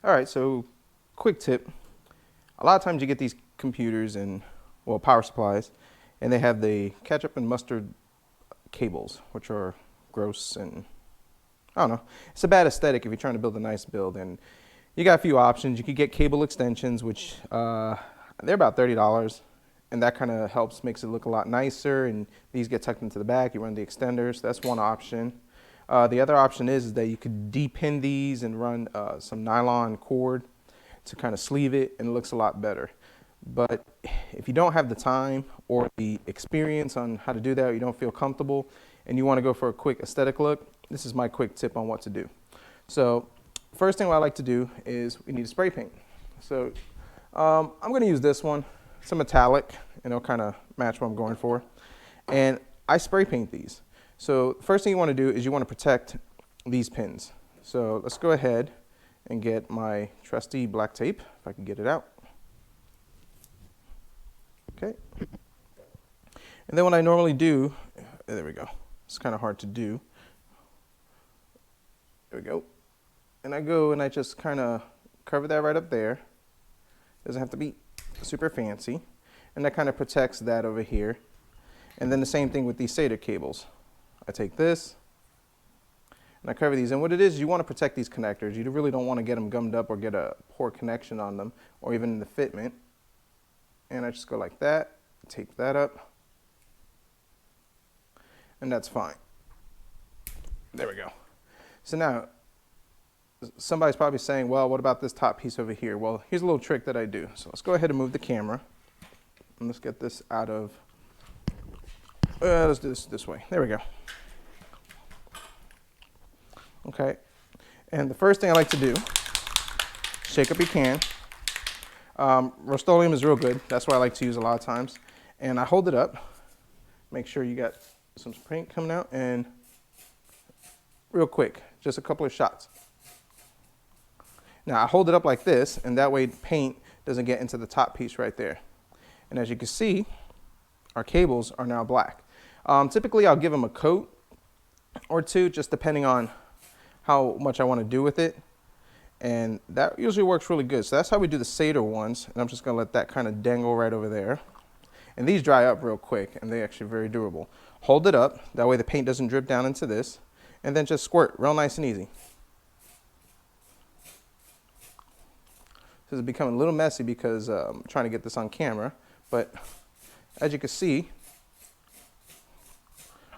All right, so quick tip. A lot of times you get these computers and, well, power supplies, and they have the ketchup and mustard cables, which are gross and, I don't know. It's a bad aesthetic if you're trying to build a nice build. And you got a few options. You could get cable extensions, which they're about $30. And that kind of helps, makes it look a lot nicer. And these get tucked into the back. You run the extenders. That's one option. The other option is that you could de-pin these and run some nylon cord to kind of sleeve it, and it looks a lot better. But if you don't have the time or the experience on how to do that, or you don't feel comfortable, and you want to go for a quick aesthetic look, this is my quick tip on what to do. So first thing what I like to do is we need a spray paint. So I'm going to use this one. It's a metallic, and it'll kind of match what I'm going for. And I spray paint these. So first thing you want to do is you want to protect these pins. So let's go ahead and get my trusty black tape, if I can get it out. Okay. And then what I normally do, there we go. It's kind of hard to do. There we go. And I go and I just kind of cover that right up there. Doesn't have to be super fancy. And that kind of protects that over here. And then the same thing with these SATA cables. I take this and I cover these. And what it is, you want to protect these connectors. You really don't want to get them gummed up or get a poor connection on them, or even in the fitment. And I just go like that, tape that up, and that's fine. There we go. So now, somebody's probably saying, well, what about this top piece over here? Well, here's a little trick that I do. So let's go ahead and move the camera. And let's get this out of, let's do this way. There we go. Okay. And the first thing I like to do, shake up your can. Rust-Oleum is real good. That's what I like to use a lot of times. And I hold it up. Make sure you got some paint coming out, and real quick, just a couple of shots. Now I hold it up like this, and that way paint doesn't get into the top piece right there. And as you can see, our cables are now black. Typically I'll give them a coat or two, just depending on how much I want to do with it. And that usually works really good. So that's how we do the SATA ones. And I'm just going to let that kind of dangle right over there. And these dry up real quick, and they're actually very durable. Hold it up. That way the paint doesn't drip down into this. And then just squirt real nice and easy. This is becoming a little messy because I'm trying to get this on camera. But as you can see,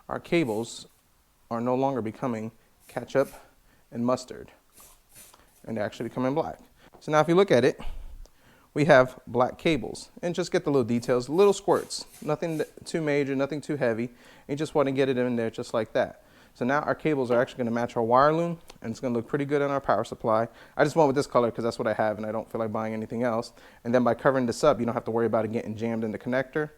our cables are no longer becoming ketchup and mustard. And they're actually becoming black. So now if you look at it, we have black cables. And just get the little details, little squirts. Nothing too major, nothing too heavy. You just want to get it in there just like that. So now our cables are actually going to match our wire loom, and it's going to look pretty good on our power supply. I just went with this color because that's what I have, and I don't feel like buying anything else. And then by covering this up, you don't have to worry about it getting jammed in the connector.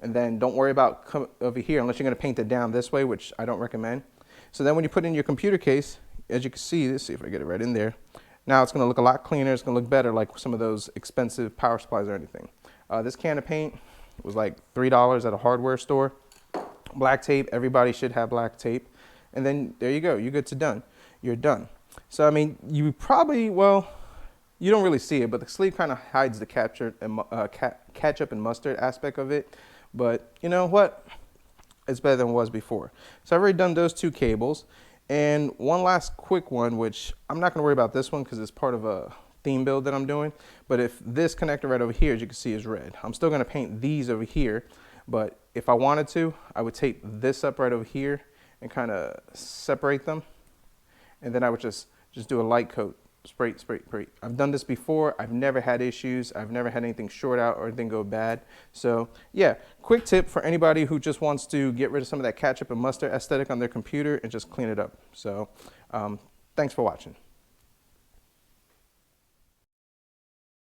And then don't worry about over here unless you're going to paint it down this way, which I don't recommend. So then when you put it in your computer case, as you can see, let's see if I get it right in there. Now it's going to look a lot cleaner. It's going to look better like some of those expensive power supplies or anything. This can of paint was like $3 at a hardware store. Black tape, everybody should have black tape. And then there you go, you're good to done. You're done. So I mean, you probably, well, you don't really see it, but the sleeve kind of hides the ketchup and mustard aspect of it. But you know what? It's better than it was before. So I've already done those two cables. And one last quick one, which I'm not going to worry about this one because it's part of a theme build that I'm doing. But if this connector right over here, as you can see, is red, I'm still going to paint these over here. But if I wanted to, I would tape this up right over here and kind of separate them. And then I would just do a light coat, spray. I've done this before. I've never had issues. I've never had anything short out or anything go bad. So yeah, quick tip for anybody who just wants to get rid of some of that ketchup and mustard aesthetic on their computer and just clean it up. So thanks for watching.